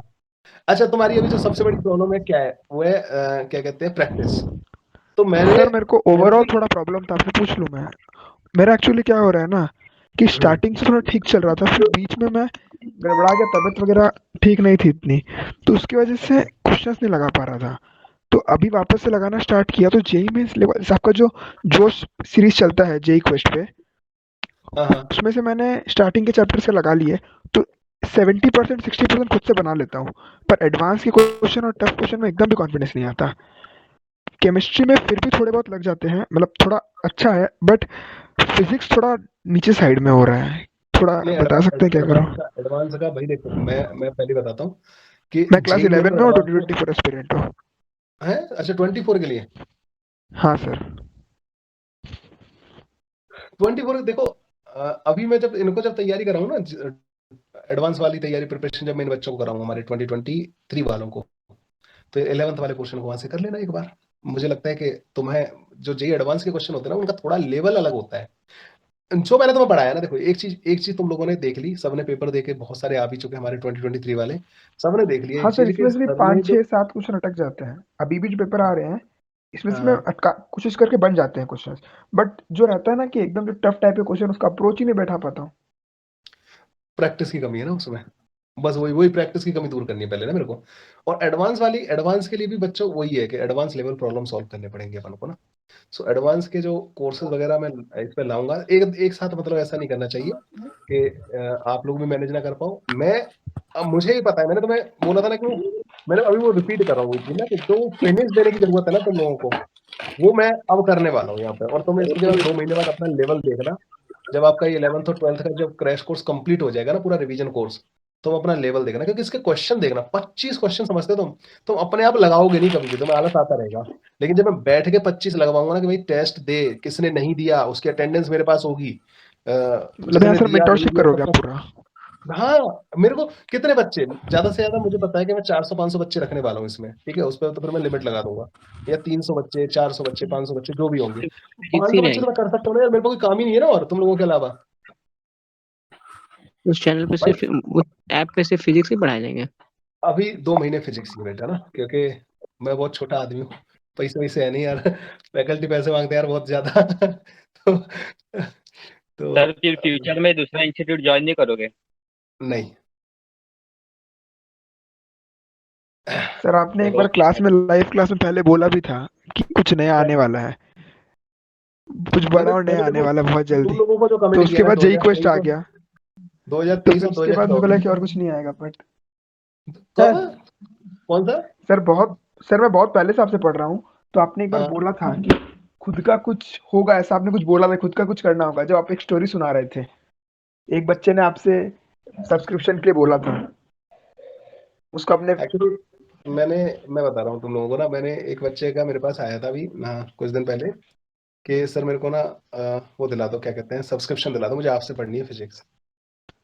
अच्छा, तुम्हारी अभी जो सबसे बड़ी प्रॉब्लम है क्या है, वो है क्या कहते हैं, प्रैक्टिस। तो मैंने सर मेरे को ओवरऑल थोड़ा प्रॉब्लम था, आपसे पूछ लूं मैं। मेरा एक्चुअली क्या हो रहा है ना कि स्टार्टिंग से थोड़ा ठीक चल रहा था, फिर बीच में मैं गड़बड़ा गया, तबीयत वगैरह ठीक नहीं थी इतनी, तो उसकी वजह से क्वेश्चंस नहीं लगा पा रहा था। तो अभी वापस से लगाना स्टार्ट किया, तो जेई में आपका जो जोश सीरीज चलता है जेई क्वेस्ट पे, उसमें से मैंने स्टार्टिंग के चैप्टर से लगा लिए, तो 70% 60% खुद से बना लेता हूँ, पर एडवांस के क्वेश्चन और टफ क्वेश्चन में एकदम भी कॉन्फिडेंस नहीं आता। केमिस्ट्री में फिर भी थोड़े बहुत लग जाते हैं, मतलब थोड़ा अच्छा है, बट फिजिक्स थोड़ा नीचे साइड में हो रहा है। थोड़ा बता सकते हैं क्या करूं? एडवांस का भाई देखो, मैं पहले बताता हूँ कि मैं क्लास जेईई में 11 जो में और एडवांस 2024 एस्पिरेंट हूँ। है, अच्छा 24 के लिए। हाँ सर। 24 देखो, अभी मैं जब इनको तैयारी कर रहा हूँ ना, एडवांस वाली तैयारी प्रिपरेशन जब मैं इन बच्चों को कराऊंगा, हमारे 2023 वालों को, तो 11th वाले क्वेश्चन को वहां से कर लेना एक बार। मुझे लगता है कि तुम्हें जो जेईई एडवांस के क्वेश्चन होते हैं ना, उनका थोड़ा लेवल अलग होता है। जो मैंने तुम्हें पढ़ाया ना, देखो एक चीज तुम लोगों ने देख ली, सबने पेपर देके बहुत सारे आ भी चुके हैं, हमारे 2023 वाले सबने देख लिया हाँ एक सर, चीज इसमें कि से भी सर ने 5, जो 6, 7 क्वेश्चन अटक जाते हैं। अभी भी जो पेपर आ रहे हैं, इसमें से मैं हाँ, कोशिश करके बन जाते हैं क्वेश्चन, बट जो रहता है ना कि एकदम जो टफ टाइप के क्वेश्चन, उसका अप्रोच ही नहीं बैठा पाता हूँ। प्रैक्टिस की कमी है ना उसमें, बस वही प्रैक्टिस की कमी दूर करनी है पहले ना मेरे को। और एडवांस के लिए भी बच्चों वही है कि एडवांस लेवल प्रॉब्लम सॉल्व करने पड़ेंगे अपन को ना। सो एडवांस के जो कोर्सेज वगैरह मैं इस पे लाऊंगा एक साथ, मतलब ऐसा नहीं करना चाहिए कि आप लोग भी मैनेज ना कर पाओ। अब मुझे ही पता है, मैंने तुम्हें बोला था ना कि मैंने अभी वो रिपीट कर रहा हूँ ना, कि जो फिनिश देने की जरूरत है ना तुम लोगों को, वो मैं अब करने वाला हूँ यहाँ पे। और तुम इसके बाद 2 महीने बाद अपना लेवल देखना, जब आपका ये 11th और 12th का जब क्रैश कोर्स कंप्लीट हो जाएगा ना, पूरा रिवीजन कोर्स, तुम अपना लेवल देखना, क्योंकि इसके क्वेश्चन देखना, 25 क्वेश्चन समझते हो तुम अपने आप लगाओगे नहीं कभी भी, तुम्हें आलस आता रहेगा। लेकिन जब मैं बैठ के 25 लगवाऊंगा ना कि भाई टेस्ट दे, किसने नहीं दिया उसकी अटेंडेंस मेरे पास होगी, मतलब यहाँ जिसने सर दिया नहीं मेंटरशिप दिया करोगे आप सबका। पूरा? हाँ, मेरे को कितने बच्चे, ज्यादा से ज्यादा मुझे पता है कि मैं 400-500 बच्चे रखने वाला हूँ इसमें, ठीक है। उस पर तो फिर मैं लिमिट लगा दूंगा, या 300 बच्चे, 400 बच्चे, 500 बच्चे, जो भी होंगे। 500 बच्चे तो मैं कर सकता हूँ ना यार, मेरे को कोई काम ही नहीं है ना और तुम लोगों के अलावा। उस चैनल पे भाई सिर्फ, उस ऐप पे सिर्फ फिजिक्स ही पढ़ाए जाएंगे? अभी 2 महीने फिजिक्स की बेटा ना, क्योंकि मैं बहुत छोटा आदमी हूँ, पैसे वैसे है नहीं यार, फैकल्टी पैसे मांगते हैं यार बहुत ज्यादा। तो सर फिर फ्यूचर में दूसरा इंस्टीट्यूट ज्वाइन नहीं करोगे? नहीं। सर आपने एक बार क्लास में, लाइव क्लास में पहले बोला भी था कि कुछ नया आने वाला है, कुछ बड़ा और नया आने वाला है बहुत तुम जल्दी। लोगों को जो तो कमेंट उसके किया ना बाद जेई क्वेस्ट आ 2023 गया, तो 2023 फिर और उसके बाद मुझे लगा कि 2024 और कुछ नहीं आएगा, बट कब, कौन सा? सर मैं बहुत पहले से आपसे पढ़ रहा हूँ। तो आपने एक बार हाँ, बोला था कि खुद का कुछ होगा, ऐसा आपने कुछ बोला था, खुद का कुछ करना होगा, जब आप एक स्टोरी सुना रहे थे। एक बच्चे ने आपसे सब्सक्रिप्शन के लिए बोला था, उसको आपने। एक्चुअली मैं बता रहा हूँ तुम लोगों को ना, मैंने एक बच्चे का मेरे पास आया था अभी कुछ दिन पहले कि सर मेरे को ना वो दिला दो, क्या कहते हैं, सब्सक्रिप्शन दिला दो, मुझे आपसे पढ़नी है फिजिक्स।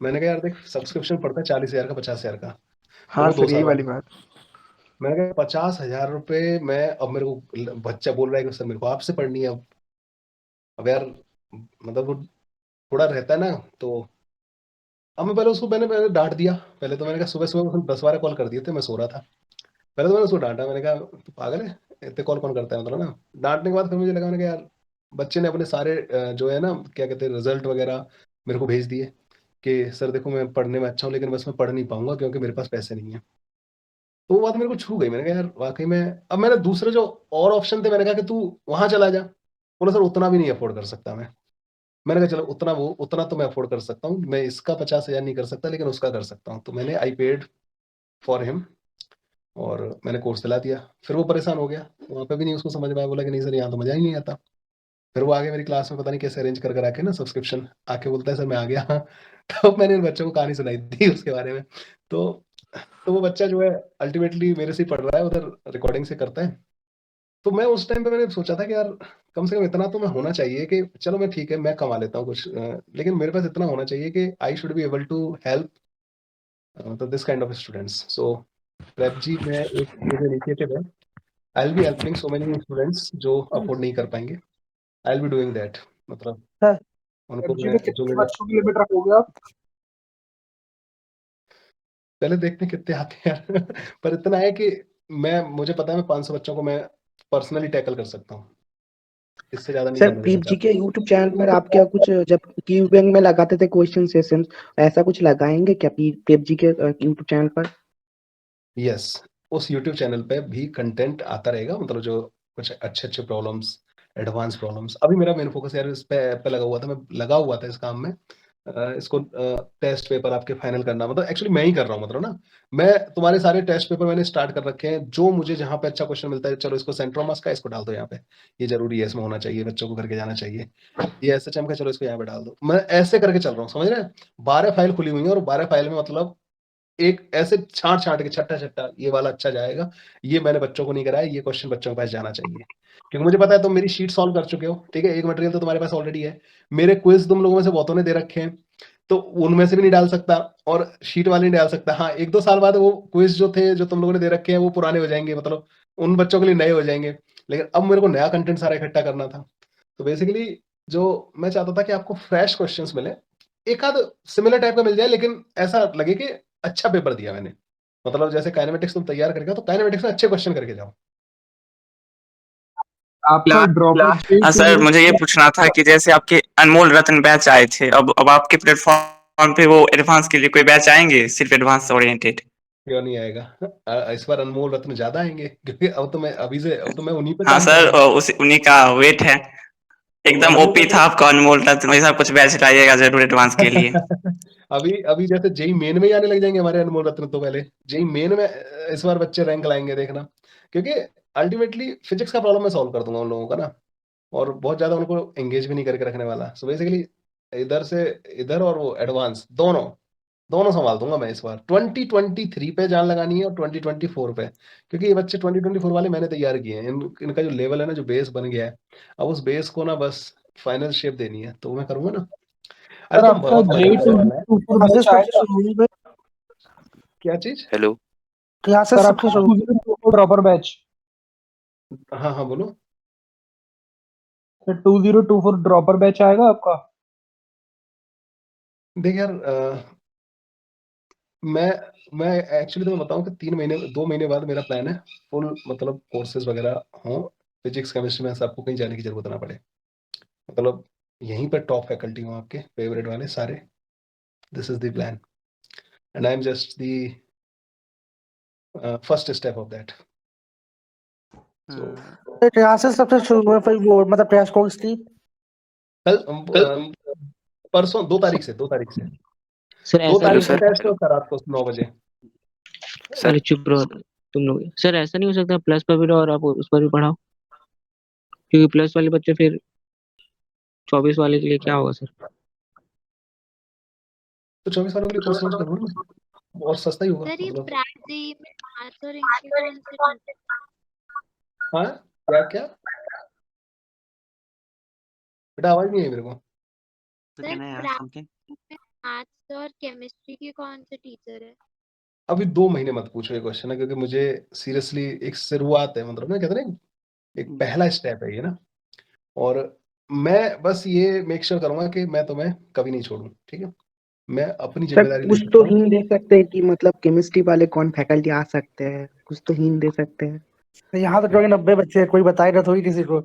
मैंने कहा यार देख, सब्सक्रिप्शन पड़ता है 40,000 का, 50,000 का, और हाँ वो 2 सर, यही साल वाली वाला। बात। मैंने कहा 50,000 रुपये मैं, अब मेरे को बच्चा बोल रहा है कि सर मेरे को आपसे पढ़नी है। अब यार मतलब वो थोड़ा रहता है ना, तो अब मैं पहले उसको मैंने डांट दिया। पहले तो मैंने कहा, सुबह सुबह उसने 10-12 कॉल कर दिए थे, मैं सो रहा था। पहले तो मैंने उसको डांटा, मैंने कहा तू पागल है, इतने कॉल कौन करता है, मतलब ना। डांटने के बाद फिर मुझे लगा, मैंने कहा यार बच्चे ने अपने सारे जो है ना, क्या कहते हैं, रिजल्ट वगैरह मेरे को भेज दिए कि सर देखो मैं पढ़ने में अच्छा हूँ, लेकिन बस मैं पढ़ नहीं पाऊंगा क्योंकि मेरे पास पैसे नहीं है। तो वो बात मेरे को छू गई। मैंने कहा यार वाकई में, अब मैंने दूसरे जो और ऑप्शन थे, मैंने कहा कि तू वहां चला जा। बोला सर उतना भी नहीं अफोर्ड कर सकता मैं। मैंने कहा चलो उतना तो मैं अफोर्ड कर सकता हूँ, मैं इसका 50,000 नहीं कर सकता, लेकिन उसका कर सकता हूँ। तो मैंने आई पेड फॉर हिम, और मैंने कोर्स दिला दिया। फिर वो परेशान हो गया, वहाँ पे भी नहीं उसको समझ में आया, बोला कि नहीं सर यहाँ तो मजा ही नहीं आता। फिर वो आगे मेरी क्लास में पता नहीं कैसे अरेंज कर आके ना सब्सक्रिप्शन, आके बोलता है सर मैं आ गया। तो मैंने इन बच्चों को कहानी सुनाई थी उसके बारे में। तो वो बच्चा जो है अल्टीमेटली मेरे से ही पढ़ रहा है, उधर रिकॉर्डिंग से करता है। तो मैं उस टाइम पे मैंने सोचा था कि यार कम से कम इतना तो मैं होना चाहिए कि चलो मैं ठीक है, मैं कमा लेता हूँ कुछ, लेकिन मेरे पास इतना होना चाहिए कि I should be able to help to this kind of students. So prep G में एक ये जो इनिशिएटिव है, I will be helping so many students जो अफोर्ड नहीं कर पाएंगे। I will be doing that, मतलब उनको जी मैं में जो कितने मेरा बच्चों की लिमिट रखोगे आप? पहले देखते हैं कितने आते हैं यार। पर इतना है कि मुझे पता है मैं 500 बच्चों को मैं पर्सनली टैकल कर सकता हूँ। इससे ज़्यादा नहीं सर करने पीप देना जी चाहता। के यूट्यूब चैनल पर आप क्या कुछ जब क्यू बैंक में लगाते थे क्वेश्चन सेशन, ऐसा कुछ लगाएंगे क्या पीप जी के यूट्यूब चैनल पर? यस, उस यूट्यूब चैनल पे भी कंटेंट आता रहेगा, मतलब जो कुछ अच्छे-अच्छे प्रॉब्लम्स, एडवांस प्रॉब्लम्स। अभी मेरा मेन फोकस यार इस पे लगा हुआ था, मैं लगा हुआ था इस काम में। इसको टेस्ट पेपर आपके फाइनल करना, मतलब एक्चुअली मैं ही कर रहा हूँ, मतलब ना, मैं तुम्हारे सारे टेस्ट पेपर मैंने स्टार्ट कर रखे हैं, जो मुझे जहाँ पे अच्छा क्वेश्चन मिलता है, चलो इसको सेंट्रोमास का इसको डाल दो यहाँ पे, ये ज़रूरी है, इसमें होना चाहिए, बच्चों को करके जाना चाहिए। ये एसएचएम का चलो इसको यहाँ पे डाल दो। मैं ऐसे करके चल रहा हूँ, समझ रहे हैं? 12 फाइल खुली हुई हैं और 12 फाइल में मतलब एक ऐसे छाँट-छाँट के छट्टा-छट्टा ये वाला अच्छा जाएगा, ये मैंने बच्चों को नहीं कराया, ये क्वेश्चन बच्चों के पास जाना चाहिए। क्योंकि मुझे पता है तुम मेरी शीट सॉल्व कर चुके हो, ठीक है? एक मटेरियल तो तुम्हारे पास ऑलरेडी है। मेरे क्विज़ तुम लोगों में से बहुतों ने दे रखे हैं, तो उनमें से भी नहीं डाल सकता और शीट वाले नहीं डाल सकता। हाँ, 1-2 साल बाद वो क्विज़ जो थे, जो तुम लोगों ने दे रखे हैं, वो पुराने हो जाएँगे, मतलब उन बच्चों के लिए नए हो जाएँगे। लेकिन अब मेरे को नया कंटेंट सारा इकट्ठा करना था। तो बेसिकली जो मैं चाहता था कि आपको फ्रेश क्वेश्चन्स मिले, एक आध सिमिलर टाइप का मिल जाए, लेकिन ऐसा लगे कि अच्छा पेपर दिया मैंने। मतलब जैसे काइनेमेटिक्स तुम तैयार करके आओ, तो काइनेमेटिक्स में अच्छे क्वेश्चन करके जाओ। आपका ड्रॉपर सर मुझे ये पूछना था कि जैसे आपके अनमोल रत्न बैच आए थे, अब आपके प्लेटफॉर्म पे वो एडवांस के लिए कोई बैच आएंगे, सिर्फ एडवांस ओरिएंटेड? क्यों नहीं आएगा? इस बार अनमोल रत्न ज़्यादा आएँगे, क्योंकि अब तो मैं उन्हीं पे हाँ काम कर सर, रहा हूँ। उन्हीं का वेट है। तो एकदम अनमोल ओपी था रत्न आपका अनमोल रत्न, वैसा कुछ बैच लाइएगा जरूर एडवांस के लिए। अभी जैसे जेईई मेन में ही आने लग जाएँगे हमारे अनमोल रत्न, तो पहले जेईई मेन में इस बार बच्चे रैंक लाएँगे, देखना। क्योंकि अल्टीमेटली फिजिक्स का प्रॉब्लम मैं सॉल्व कर दूँगा उन लोगों का ना, और बहुत ज़्यादा उनको एंगेज भी नहीं करके रखने वाला। सो बेसिकली इधर से इधर और वो एडवांस दोनों सँभाल दूँगा मैं इस बार। 2023 पे जान लगानी है और 2024 पे, क्योंकि ये बच्चे 2024 वाले मैंने तैयार किए हैं। इनका जो लेवल है ना, जो बेस बन गया है, अब उस बेस को ना बस फाइनल शेप देनी है, तो मैं करूँगा ना। अरे सर तुम आपका बहुत बैच आएगा। क्या चीज़? हेलो। सर आपका ड्रॉपर बैच हाँ, बोलो। सर 2024 ड्रॉपर बैच आएगा आपका? देख यार, मैं एक्चुअली तुम्हें बताऊँ कि 2 महीने बाद मेरा प्लान है फुल, मतलब कोर्सेज़ वगैरह हों, फिजिक्स, केमिस्ट्री में सबको कहीं जाने की ज़रूरत ना पड़े। मतलब यहीं पर टॉप फैकल्टी हों आपके फेवरेट वाले सारे। This is the plan and I am just the first step of that. So classes सबसे शुरू में फिर वो मतलब क्रैश कोर्स थी कल परसों 2 तारीख से सर 2 ऐसा नहीं तारीख से हो टेस्ट होता रात को 9 बजे। अरे चुप रहो तुम लोग। सर ऐसा नहीं हो सकता प्लस पर भी रहो और आप उस पर भी पढ़ाओ, क्योंकि प्लस वाले बच्चे फिर 24 वाले के लिए क्या होगा सर? तो 24 वालों के लिए कोर्स लॉन्च कर दो ना, और सस्ता ही होगा, सर ये मतलब। ब्रांड जेईई में मैथ्स और इनके कौन से हाँ, क्या? बेटा आवाज़ नहीं आई मेरे को। तो सर कहना है यार ब्रांड समथिंग। में मैथ्स और केमिस्ट्री के कौन से टीचर है? अभी 2 महीने मत पूछो ये क्वेश्चन है, क्योंकि मुझे सीरियसली एक शुरुआत है, मतलब ना, कहते हैं ना, एक पहला स्टेप है ये ना, और मैं बस ये मेक श्योर करूँगा कि मैं तुम्हें कभी नहीं छोड़ूँ, ठीक है? मैं अपनी सर ज़िम्मेदारी ले कुछ सकता तो हूँ। हिंट दे सकते हैं कि मतलब केमिस्ट्री वाले कौन फैकल्टी आ सकते हैं, कुछ तो हिंट दे सकते हैं। यहाँ तो क्योंकि 90 बच्चे हैं, कोई बताएगा थोड़ी किसी को।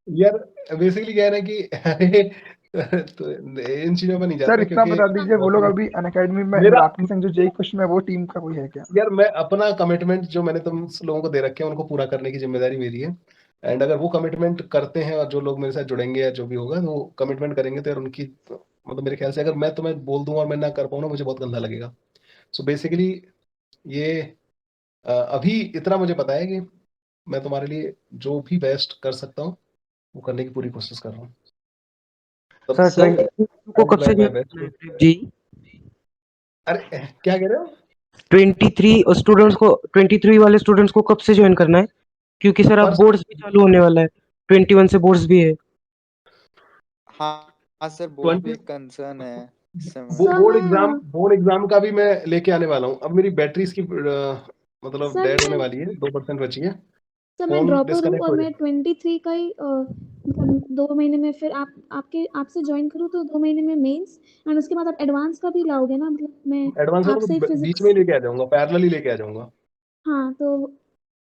यार बेसिकली क्या है ना कि तो इन चीज़ों में नहीं सर जाता, इतना क्योंकि बता दीजिए, वो लोग अभी अनअकैडमी में मेरा आपके संग जो जेई क्वेश्चन है वो टीम का कोई है क्या? यार, मैं अपना कमिटमेंट जो मैंने तुम लोगों को दे रखे हैं उनको पूरा करने की जिम्मेदारी मेरी है। एंड अगर वो कमिटमेंट करते हैं और जो लोग मेरे साथ जुड़ेंगे या जो भी होगा, तो वो कमिटमेंट करेंगे, तो यार उनकी मतलब मेरे ख्याल से अगर मैं तुम्हें बोल दूं और मैं ना कर पाऊँ ना, मुझे बहुत गंदा लगेगा। सो बेसिकली ये अभी इतना मुझे पता है कि मैं तुम्हारे लिए जो भी बेस्ट कर सकता हूँ वो करने की पूरी कोशिश कर रहा हूँ। सर सो 22 को कब से मैं ज्वाइन बेस्ट। करना है प्रेप जी? अरे क्या कह रहे हो? 23 स्टूडेंट्स को 23 वाले स्टूडेंट्स को कब से ज्वाइन करना है? क्योंकि सर अब पर बोर्ड्स भी चालू होने वाला है, 21 से बोर्ड्स भी है। हाँ सर, बोर्ड भी 20 एक कंसर्न है इस समय। बोर्ड एग्जाम का भी मैं लेके आने वाला हूँ। अब मेरी बैटरीज की मतलब सर डेड होने मैं वाली है, 2% बची है। सर मैं फोन ड्रॉपर हूँ डिस्कनेक्ट और हो मैं जाए। 23 का ही मतलब 2 महीने में फिर आपसे जॉइन करूँ तो 2 महीने में मेंस एंड उसके बाद आप एडवांस का भी लाओगे ना? मतलब मैं एडवांस का आपसे ही तो बीच फिजिक्स में ही लेके आ जाऊंगा, पैरेलल ही लेके आ जाऊंगा। हाँ, तो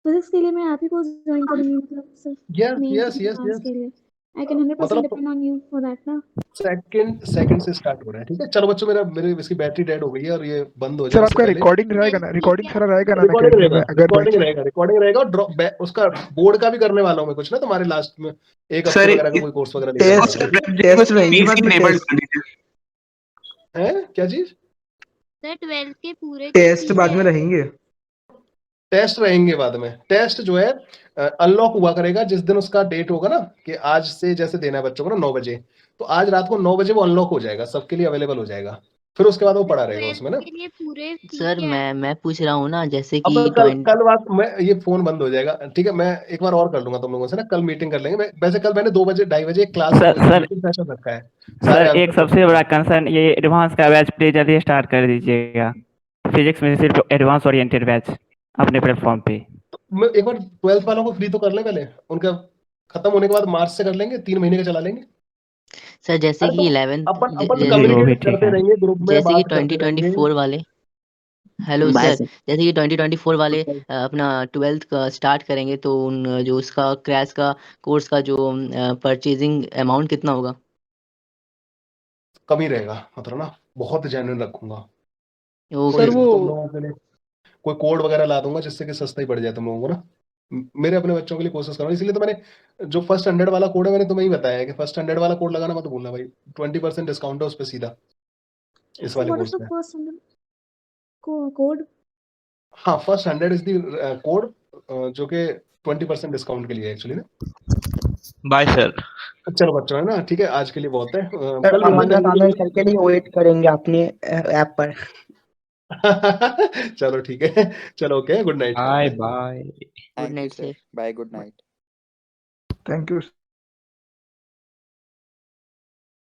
फिजिक्स के लिए मैं आप ही को जॉइन करूँगी, मतलब सिर्फ यस मेंस यस एंड यस एडवांस यस के लिए। आई कैन 100% मतलब depend on you for that ना। सेकंड से स्टार्ट हो रहा है। ठीक है, चलो बच्चों, मेरे इसकी बैटरी डेड हो गई है और ये बंद हो सर जाए उससे आपका पहले रिकॉर्डिंग रहेगा ना? रिकॉर्डिंग सारा रहेगा ना रिकॉर्डिंग अकेडमी रहेगा, में अगर रिकॉर्डिंग रहेगा और उसका बोर्ड का भी करने वाला हूँ मैं कुछ ना, तुम्हारे लास्ट में एक हफ्ते सर वगैरह का कोई कोर्स वगैरह लेके टेस्ट आऊंगा। टेस्ट रहेंगे बाद पीसी में इनेबल्ड टेस्ट कर दीजिए। है क्या चीज? सर 12th के पूरे टेस्ट बाद में रहेंगे। टेस्ट रहेंगे बाद में। टेस्ट जो है अनलॉक हुआ करेगा जिस दिन उसका डेट होगा ना, कि आज से जैसे देना है बच्चों को ना 9 बजे, तो आज रात को 9 बजे वो अनलॉक हो जाएगा, सबके लिए अवेलेबल हो जाएगा। फिर उसके बाद वो पड़ा रहेगा उसमें ना। के लिए पूरे सर मैं पूछ रहा हूँ ना, जैसे अब कि कल बात मैं, ये फोन बंद हो जाएगा। ठीक है, मैं एक बार और कर लूंगा तुम लोगों से ना, कल मीटिंग कर लेंगे। वैसे कल मैंने 2 बजे 2:30 बजे एक class sir sir meeting session रखा है। सर सारे एक सबसे बड़ा कंसर्न, ये एडवांस का बैच प्लीज जल्दी स्टार्ट कर दीजिएगा। फिजिक्स में सिर्फ एडवांस ओरिएंटेड बैच अपने प्लेटफॉर्म पे। मैं एक बार 12th वालों को फ्री तो कर ले पहले, उनका खत्म होने के बाद मार्च से कर लेंगे, 3 महीने का चला लेंगे। सर जैसे अरे कि तो 11th अपन जी वो भी कम्युनिकेट ठीक करते है। रहेंगे, ग्रुप में जैसे कि बात करते रहेंगे। 2024 वाले, हेलो बाय सर, जैसे कि 2024 वाले अपना 12th का स्टार्ट करेंगे तो उन जो उसका क्रैश का कोर्स का जो परचेजिंग अमाउंट कितना होगा? कम ही रहेगा, मतलब ना बहुत जेन्युइन रखूंगा। ओके सर कोई वो तुम लोगों के लिए कोई कोड वगैरह ला दूंगा जिससे कि सस्ता ही पड़ जाए तुम लोगों को ना। मेरे अपने बच्चों के लिए कोशिश करूँ, इसलिए तो मैंने जो फर्स्ट 100 वाला कोड है मैंने तुम्हें ही बताया है कि फर्स्ट 100 वाला कोड लगाना मत भूलना भाई। 20% डिस्काउंट है उस पर सीधा, इस सर वाले व्हाट इज कोर्स द में। First code? हाँ, फर्स्ट 100 इज द कोड, जो कि 20% डिस्काउंट के लिए एक्चुअली ना। Bye sir. चलो बच्चों, है ना, ठीक है, आज के लिए बहुत है। सर कल मिलते हैं अमन जल्दी सर के लिए वेट करेंगे अपने ऐप पर। चलो ठीक है, चलो okay, good night. Bye. Thank you good night sir, sir. Bye, good night. Thank you.